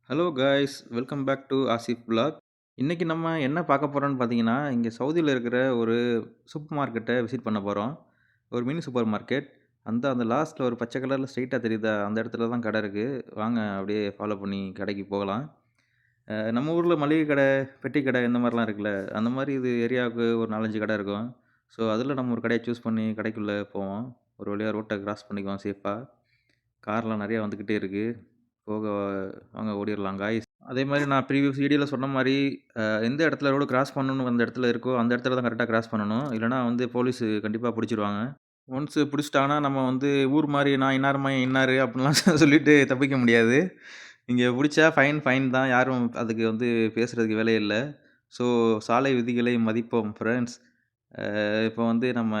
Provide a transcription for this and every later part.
Hello guys, welcome back to Asif vlog. இன்னைக்கு நம்ம என்ன பார்க்க போறோம்னு பார்த்தீங்கன்னா, இங்க சவுதியில இருக்கிற ஒரு சூப்பர் மார்க்கெட்ட விசிட் பண்ண போறோம். ஒரு மினி சூப்பர் மார்க்கெட். அந்த லாஸ்ட்ல ஒரு பச்சை கலர்ல ஸ்ட்ரெயிட்டா தெரியுதா? அந்த இடத்துல தான் கடை இருக்கு. வாங்க அப்படியே ஃபாலோ பண்ணி கடைக்கு போகலாம். நம்ம ஊர்ல மளிகை கடை, பெட்டி கடை இந்த மாரிலாம் இருக்குல்ல, அந்த மாரி இது ஏரியாவுக்கு ஒரு 4, 5 கடை இருக்கும். ஸோ, அதில நம்ம ஒரு கடைய சூஸ் பண்ணி கடைக்குள்ள போவோம். ஒரு வழியா ரோட்ட கிராஸ் பண்ணிக்குவோம் சேஃபா. கார்லாம் நெறைய வந்துகிட்டே இருக்கு. போக வாங்க ஓடிறலாம் காய்ஸ். அதே மாரி நான் ப்ரீவியஸ் வீடியோல சொன்ன மாரி, எந்த இடத்துல ரோடு கிராஸ் பண்ணணும்னு அந்த இடத்துல இருக்கோ, அந்த இடத்துல தான் கரெக்ட்டா கிராஸ் பண்ணணும். இல்லன்னா வந்து போலீஸு கண்டிப்பா புடிச்சிருவாங்க. ஒன்ஸ் புடிச்சுட்டாங்கன்னா, நம்ம வந்து ஊர் மாரி நான் இன்னார் மகன் இன்னாரு அப்டின்லாம் சொல்லிட்டு தப்பிக்க முடியாது. இங்க புடிச்சா ஃபைன், ஃபைன் தான். யாரும் அதுக்கு வந்து பேசுறதுக்கு வேலையே இல்ல. ஸோ சாலை விதிகளை மதிப்போம் ஃபிரெண்ட்ஸ். இப்போ வந்து நம்ம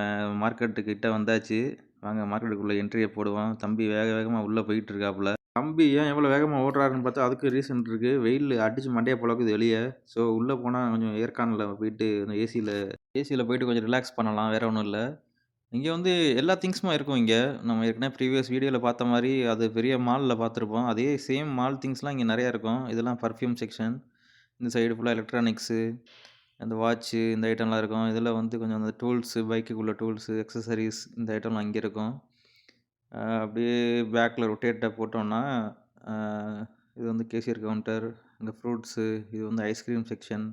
மார்க்கெட்டு கிட்ட வந்தாச்சு. வாங்க மார்க்கெட்டுக்குள்ள என்ட்ரிய போடுவோம். தம்பி வேக வேகமா உள்ள போயிட்டு இருக்காப்புல. தம்பி ஏன் இவ்வளோ வேகமா ஓடுறாருன்னு பார்த்தா, அதுக்கு ரீசன் இருக்கு. வெயில் அடிச்சு மண்டைய பொளக்குது வெளிய. ஸோ உள்ள போனா கொஞ்சம் ஏர்கான்ல போயிட்டு இந்த ஏசில போயிட்டு கொஞ்சம் ரிலாக்ஸ் பண்ணலாம். வேற ஒண்ணும் இல்ல. இங்க வந்து எல்லா திங்ஸுமே இருக்கும் இங்க. நம்ம ஏற்கனவே ப்ரீவியஸ் வீடியோல பார்த்த மாரி, அது பெரிய மால்ல பார்த்துருப்போம். அதே சேம் மால் திங்ஸ்லாம் இங்க நெறையா இருக்கும். இதெல்லாம் பெர்ஃப்யூம் செக்ஷன். இந்த சைடு ஃபுல்லா எலக்ட்ரானிக்ஸு, அந்த வாட்ச்சு இந்த ஐட்டம்லாம் இருக்கும். இதில வந்து கொஞ்சம் அந்த டூல்ஸு, பைக்குக்குள்ள டூல்ஸு, அக்சஸரீஸ் இந்த ஐட்டம்லாம் இங்க இருக்கும். அப்படியே பேக்ல ரொட்டேட்ட போட்டோம்னா, அ இது வந்து கேஷியர் கவுண்டர், இந்த ஃப்ரூட்ஸு, இது வந்து ஐஸ்கிரீம் செக்ஷன்.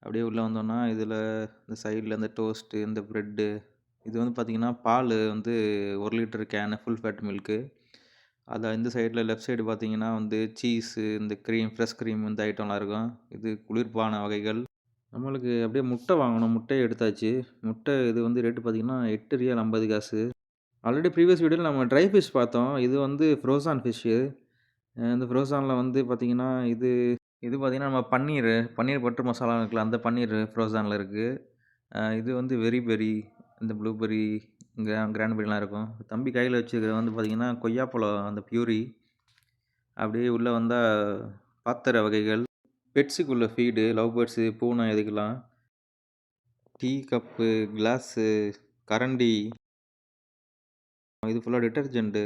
அப்படியே உள்ள வந்தோம்னா, இதில இந்த சைட்ல இந்த டோஸ்ட்டு, இந்த பிரெட்டு, இது வந்து பார்த்தீங்கன்னா, பாலு வந்து 1 litre can full fat milk. இந்த சைட்ல லெஃப்ட் சைடு பார்த்தீங்கன்னா வந்து சீஸு, இந்த கிரீம், ஃப்ரெஷ் கிரீம் இந்த ஐட்டம்லாம் இருக்கும். இது குளிர்பான வகைகள். நம்மளுக்கு அப்படியே முட்டை வாங்கணும். முட்டைய எடுத்தாச்சு. முட்டை இது வந்து ரேட்டு பார்த்தீங்கன்னா, ரூ. 8.50. ஆல்ரெடி ப்ரீவியஸ் வீடியோல நம்ம ட்ரை ஃபிஷ் பார்த்தோம். இது வந்து ஃப்ரோசான் ஃபிஷ்ஷு. இந்த ஃப்ரோசான்ல வந்து பார்த்தீங்கன்னா, இது இது பார்த்தீங்கன்னா, நம்ம பன்னீர் பட்டர் மசாலா இருக்குல்ல, அந்த பன்னீர் ஃப்ரோசான்ல இருக்கு. இது வந்து வெரி பெர்ரி, இந்த ப்ளூபெர்ரி, கிரான்பெர்ரிலாம் இருக்கும். தம்பி கையில வச்சிருக்கிறது வந்து பார்த்தீங்கன்னா, கொய்யாப்பழம் அந்த பியூரி. அப்படியே உள்ள வந்தா பாத்திர வகைகள். பெட்ஸுக்குள்ள ஃபீடு, லவ் பேர்ட்ஸு, பூனை இதுக்கெல்லாம். டீ கப்பு, கிளாஸு, கரண்டி, இது ஃபுல்லா டிட்டர்ஜென்ட்டு.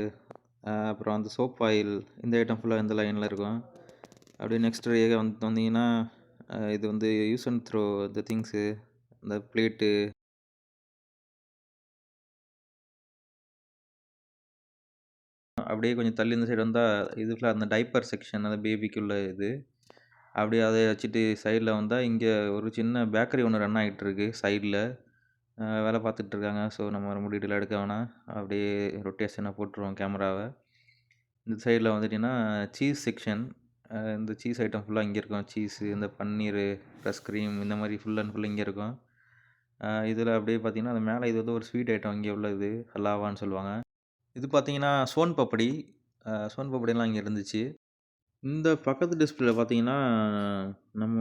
அப்புறம் அந்த சோப் ஆயில் இந்த ஐட்டம் ஃபுல்லா இந்த லைன்ல இருக்கும். அப்படியே நெக்ஸ்ட் வந்தீங்கன்னா, இது வந்து யூஸ் அண்ட் த்ரோ இந்த திங்ஸு, இந்த பிளேட்டு. அப்படியே கொஞ்சம் தள்ளி இந்த சைடு வந்தா, இது ஃபுல்லா அந்த டைப்பர் செக்ஷன் அந்த பேபிக்குள்ள இது. அப்படியே அத வச்சுட்டு சைடுல வந்தா, இங்க ஒரு சின்ன பேக்கரி ஒண்ணு ரன் ஆயிட்டுருக்கு சைடுல. வேலை பார்த்துட்டு இருக்காங்க. ஸோ நம்ம ரொம்ப டீட்டெயிலா எடுக்க வேணாம். அப்படியே ரொட்டேஷனா போட்டுருவோம் கேமராவ. இந்த சைடுல வந்துட்டீங்கன்னா, சீஸ் செக்ஷன். இந்த சீஸ் ஐட்டம் ஃபுல்லா இங்க இருக்கும். சீஸு, இந்த பன்னீரு, ஃப்ரெஷ் கிரீம் இந்த மாரி ஃபுல் அண்ட் ஃபுல் இங்க இருக்கும். இதில அப்படியே பார்த்தீங்கன்னா, அது மேல இது வந்து ஒரு ஸ்வீட் ஐட்டம் இங்க உள்ளது. ஹலாவான்னு சொல்லுவாங்க. இது பார்த்தீங்கன்னா, சோன் பப்படி. சோன் பப்படிலாம் இங்க இருந்துச்சு. இந்த பக்கத்து டிஸ்ப்ளேல பார்த்தீங்கன்னா, நம்ம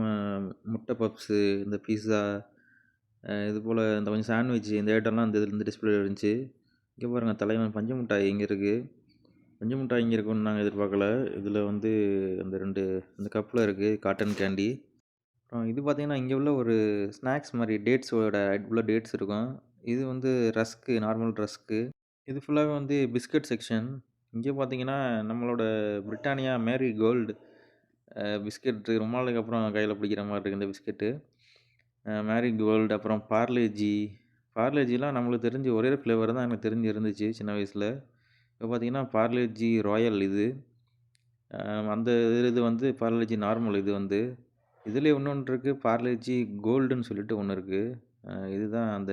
முட்டை பப்ஸு, இந்த பீஸா, இதுபோல இந்த கொஞ்சம் சாண்ட்விச் இந்த ஐட்டம்லாம் இந்த டிஸ்ப்ளேல இருந்துச்சு. இங்க பாருங்க தலைவன் பஞ்சு மிட்டாய் இங்க இருக்கு. பஞ்சு மிட்டாய் இங்க இருக்கும்னு நாங்க எதிர்பார்க்கல. இதில வந்து அந்த 2 இந்த கப்ல இருக்கு காட்டன் கேண்டி. அப்புறம் இது பார்த்தீங்கன்னா, இங்க உள்ள ஒரு ஸ்நாக்ஸ் மாரி டேட்ஸோட உள்ள டேட்ஸ் இருக்கும். இது வந்து ரஸ்க்கு, நார்மல் ரஸ்க்கு. இது ஃபுல்லாவே வந்து பிஸ்கட் செக்ஷன். இங்க பார்த்தீங்கன்னா, நம்மளோட பிரிட்டானியா மேரி கோல்டு பிஸ்கட் ரொம்ப நாளைக்கு அப்புறம் கையில பிடிக்கிற மாரி இருக்கு இந்த பிஸ்கட்டு. மேரி கோல்டு, அப்புறம் பார்லேஜி. பார்லேஜிலாம் நம்மளுக்கு தெரிஞ்சு ஒரே ஒரு ஃப்ளேவர் தான் எனக்கு தெரிஞ்சு இருந்துச்சு சின்ன வயசுல. இப்போ பார்த்தீங்கன்னா, பார்லேஜி ராயல் இது. அந்த இது வந்து பார்லேஜி நார்மல் இது வந்து. இதிலயே இன்னொன்று இருக்கு பார்லேஜி கோல்டுன்னு சொல்லிட்டு ஒண்ணு இருக்கு. இதுதான் அந்த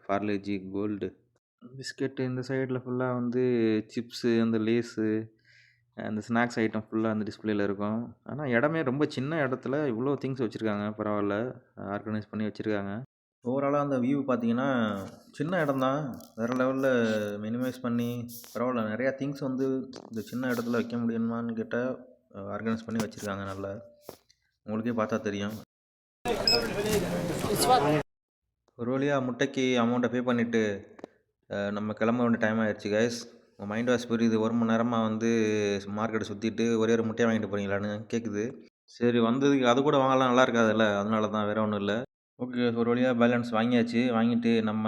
பார்லேஜி கோல்டு. பிஸ்கெட்டு இந்த சைடுல ஃபுல்லா வந்து சிப்ஸு, அந்த லேஸு, அந்த ஸ்நாக்ஸ் ஐட்டம் ஃபுல்லா அந்த டிஸ்ப்ளேல இருக்கும். ஆனா இடமே ரொம்ப சின்ன இடத்துல இவ்ளோ திங்ஸ் வச்சிருக்காங்க. பரவால்ல. ஆர்கனைஸ் பண்ணி வச்சிருக்காங்க. ஓவராலா அந்த வியூ பார்த்தீங்கன்னா, சின்ன இடம் தான். வேற லெவல்ல மினிமைஸ் பண்ணி பரவால்ல. நெறையா திங்ஸ் வந்து இந்த சின்ன இடத்துல வைக்க முடியுமான்னு கேட்டா, ஆர்கனைஸ் பண்ணி வச்சிருக்காங்க நல்லா. உங்களுக்கே பார்த்தா தெரியும். ஒரு வழியா முட்டைக்கு அமௌண்ட்ட பே பண்ணிட்டு, நம்ம கிளம்ப வேண்டிய டைம் ஆயிருச்சு கைஸ். உங்க மைண்ட் வாய்ஸ் புரியுது. 1 மணி நேரமா வந்து மார்க்கெட்ட சுத்திட்டு ஒரே ஒரு முட்டைய வாங்கிட்டு போறீங்களான்னு கேட்குது. சரி வந்ததுக்கு அது கூட வாங்கலாம் நல்லா இருக்காதுல்ல. அதனால தான் வேற ஒண்ணும் இல்ல. ஓகே. ஒரு வழியா பேலன்ஸ் வாங்கியாச்சு. வாங்கிட்டு நம்ம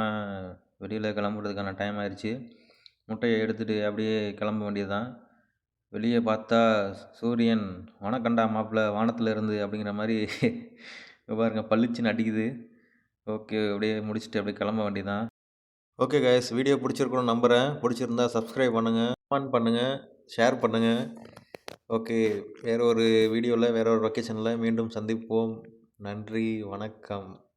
வெளியில கிளம்புறதுக்கான டைம் ஆயிருச்சு. முட்டைய எடுத்துட்டு அப்படியே கிளம்ப வேண்டியது தான். வெளியே பார்த்தா சூரியன் "வணக்கம்டா மாப்பிள வானத்துல இருந்து" அப்படிங்கிற மாரி பாருங்க பளிச்சுன்னு அடிக்குது. ஓகே. அப்படியே முடிச்சுட்டு அப்படியே கிளம்ப வேண்டியதான். ஓகே கைஸ், வீடியோ பிடிச்சிருக்கும்னு நம்புறேன். பிடிச்சிருந்தா சப்ஸ்கிரைப் பண்ணுங்க, கமெண்ட் பண்ணுங்க, ஷேர் பண்ணுங்க. ஓகே. வேற ஒரு வீடியோல, வேற ஒரு லொகேஷன்ல மீண்டும் சந்திப்போம். நன்றி, வணக்கம்.